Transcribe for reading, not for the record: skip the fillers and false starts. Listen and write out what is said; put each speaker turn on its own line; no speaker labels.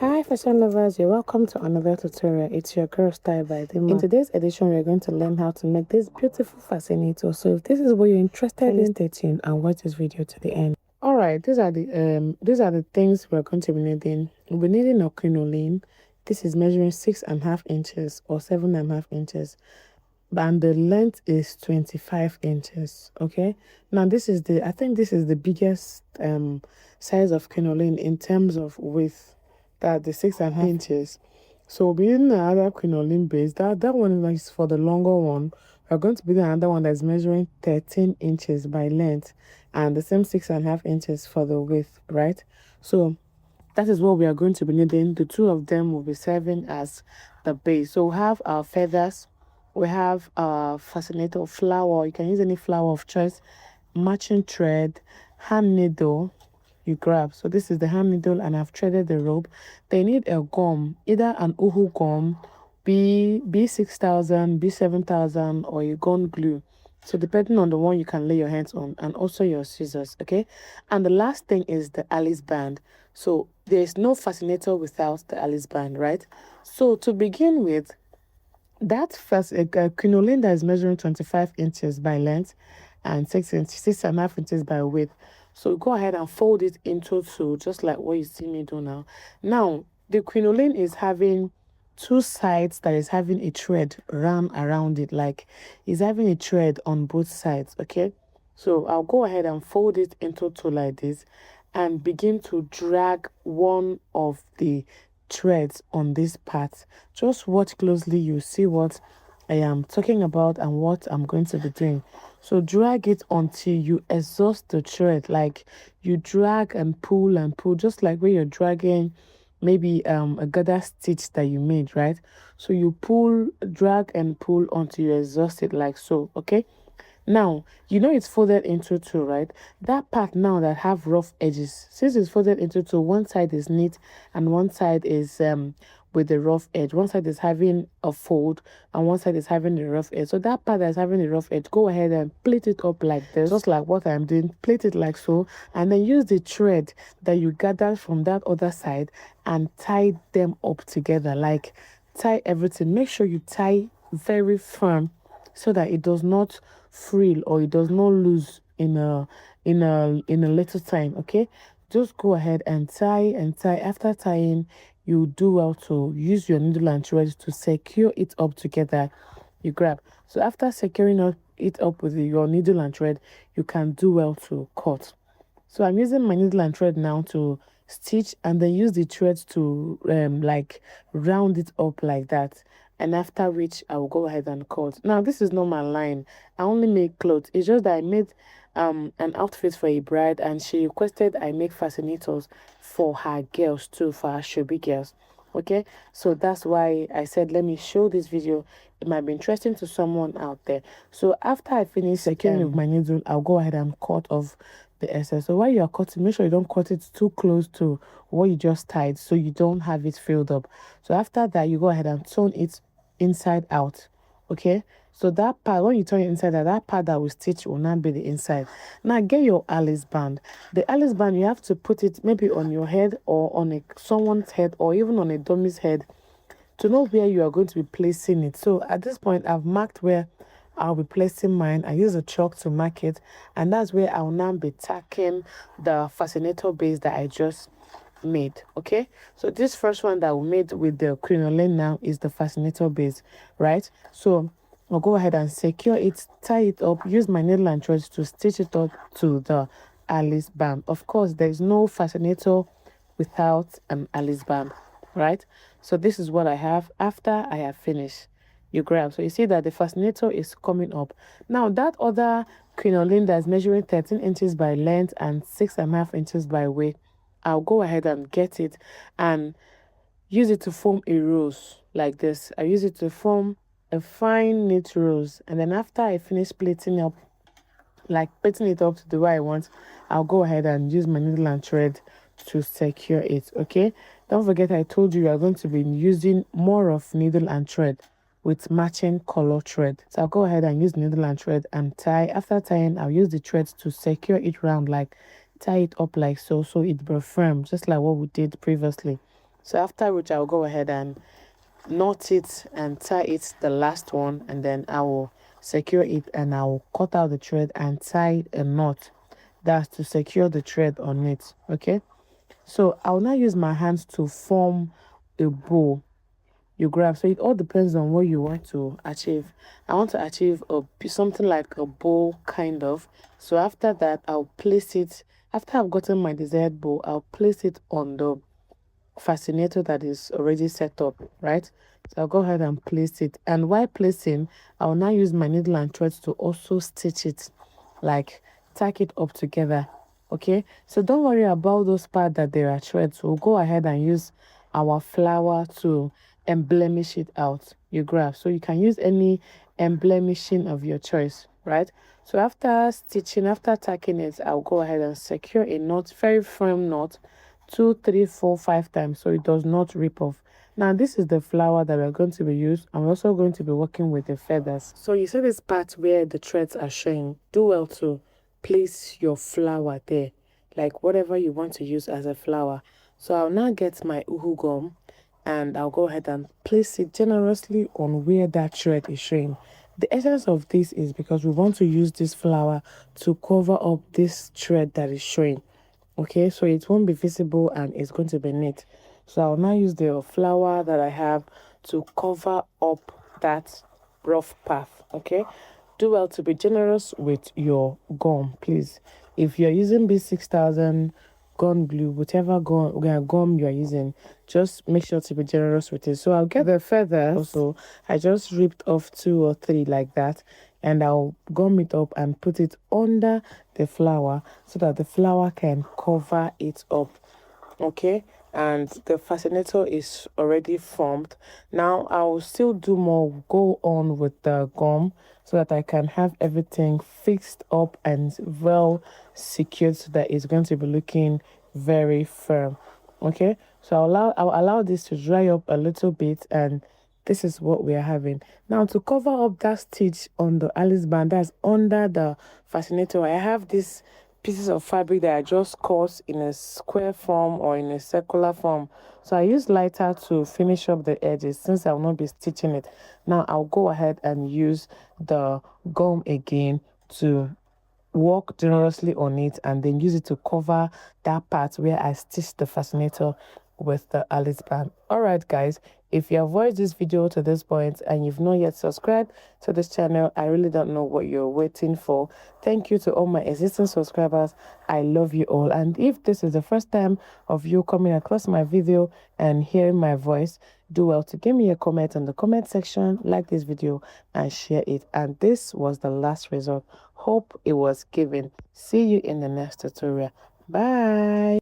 Hi fashion lovers, you're welcome to another tutorial. It's your girl Style by Dima. In today's edition, we're going to learn how to make this beautiful fascinator. So if this is what you're interested in, stay tuned and watch this video to the end. Alright, these are the things we're going to be needing. We'll be needing a crinoline. This is measuring 6.5 inches or 7.5 inches. And the length is 25 inches. Okay, now I think this is the biggest size of crinoline in terms of width, that the 6.5 inches. So we'll be using another crinoline base. That one is for the longer one. We're going to be doing another one that's measuring 13 inches by length and the same 6.5 inches for the width, right? So that is what we are going to be needing. The two of them will be serving as the base. So we have our feathers, we have our fascinator flower. You can use any flower of choice, matching thread, hand needle. You grab. So this is the hand needle, and I've threaded the rope. They need a gum, either an uhu gum, B6000, B7000, or a gun glue. So depending on the one you can lay your hands on, and also your scissors. Okay, and the last thing is the Alice band. So there's no fascinator without the Alice band, right? So to begin with, that first crinoline that is measuring 25 inches by length and 6.5 inches by width. So go ahead and fold it into two, just like what you see me do now. Now the crinoline is having two sides that is having a thread run around it, like it's having a thread on both sides. Okay, so I'll go ahead and fold it into two like this and begin to drag one of the threads on this part. Just watch closely, you see what I am talking about and what I'm going to be doing. So drag it until you exhaust the thread, like you drag and pull, just like when you're dragging maybe a gather stitch that you made, right? So you pull, drag and pull until you exhaust it, like so. Okay, now you know it's folded into two, right? That part now that have rough edges, since it's folded into two, one side is neat and one side is with the rough edge. One side is having a fold and one side is having the rough edge. So that part that's having the rough edge, go ahead and plait it up like this, just like what I'm doing. Plait it like so, and then use the thread that you gathered from that other side and tie them up together. Like tie everything, make sure you tie very firm so that it does not frill or it does not lose in a little time. Okay, just go ahead and tie. After tying, you do well to use your needle and thread to secure it up together. You grab. So after securing it up with your needle and thread, you can do well to cut. So I'm using my needle and thread now to stitch, and then use the thread to like round it up like that. And after which I will go ahead and cut. Now this is not my line. I only make clothes. It's just that I made an outfit for a bride, and she requested I make fascinators for her girls too, for her chubby girls. Okay, so that's why I said let me show this video. It might be interesting to someone out there. So after I finish securing with my needle, I'll go ahead and cut off the excess. So while you're cutting, make sure you don't cut it too close to what you just tied, so you don't have it filled up. So after that, you go ahead and turn it inside out. Okay, so that part, when you turn it inside out, that part that will stitch will not be the inside. Now get your Alice band. The Alice band, you have to put it maybe on your head or on someone's head or even on a dummy's head to know where you are going to be placing it. So at this point, I've marked where I'll be placing mine. I use a chalk to mark it, and that's where I'll now be tacking the fascinator base that I just made. Okay, so this first one that we made with the crinoline now is the fascinator base, right? So I'll go ahead and secure it, tie it up, use my needle and thread to stitch it up to the Alice band. Of course, there is no fascinator without an Alice band, right? So this is what I have after I have finished. You grab. So you see that the fascinator is coming up. Now that other crinoline that's measuring 13 inches by length and 6.5 inches by width, I'll go ahead and get it and use it to form a rose like this. I use it to form a fine neat rose, and then after I finish plating up, like putting it up to the way I want, I'll go ahead and use my needle and thread to secure it. Okay, don't forget I told you are going to be using more of needle and thread with matching color thread. So I'll go ahead and use needle and thread and tie. After tying, I'll use the thread to secure it round, like tie it up like so, so it will firm, just like what we did previously. So after which I'll go ahead and knot it and tie it, the last one, and then I will secure it and I will cut out the thread and tie a knot. That's to secure the thread on it. Okay, so I'll now use my hands to form a bow. You grab, so it all depends on what you want to achieve. I want to achieve something like a bow kind of. So after that, I'll place it. After I've gotten my desired bow, I'll place it on the fascinator that is already set up, right? So I'll go ahead and place it, and while placing, I'll now use my needle and threads to also stitch it, like tack it up together. Okay, so don't worry about those parts that there are threads. We'll go ahead and use our flower to embellish it out. You grab, so you can use any embellishing of your choice, right? So after stitching, after tacking it, I'll go ahead and secure a knot, very firm knot, 2, 3, 4, 5 times, so it does not rip off. Now this is the flower that we're going to be using. I'm also going to be working with the feathers. So you see this part where the threads are showing. Do well to place your flower there, like whatever you want to use as a flower. So I'll now get my uhu gum and I'll go ahead and place it generously on where that thread is showing. The essence of this is because we want to use this flower to cover up this thread that is showing. Okay, so it won't be visible and it's going to be neat. So I'll now use the flower that I have to cover up that rough path. Okay, do well to be generous with your gum, please. If you're using B6000 gum glue, whatever gum you're using, just make sure to be generous with it. So I'll get the feathers. Also, I just ripped off 2 or 3 like that, and I'll gum it up and put it under the flower so that the flower can cover it up. Okay, and the fascinator is already formed. Now I will still do more, go on with the gum so that I can have everything fixed up and well secured so that it's going to be looking very firm. Okay, so I'll allow this to dry up a little bit, and this is what we are having. Now to cover up that stitch on the Alice band that's under the fascinator, I have this pieces of fabric that I just cut in a square form or in a circular form. So I use lighter to finish up the edges since I will not be stitching it. Now I'll go ahead and use the gum again to work generously on it and then use it to cover that part where I stitched the fascinator with the Alice band. All right, guys, if you have watched this video to this point and you've not yet subscribed to this channel, I really don't know what you're waiting for. Thank you to all my existing subscribers. I love you all. And if this is the first time of you coming across my video and hearing my voice, do well to give me a comment in the comment section, like this video and share it. And this was the last result. Hope it was given. See you in the next tutorial. Bye.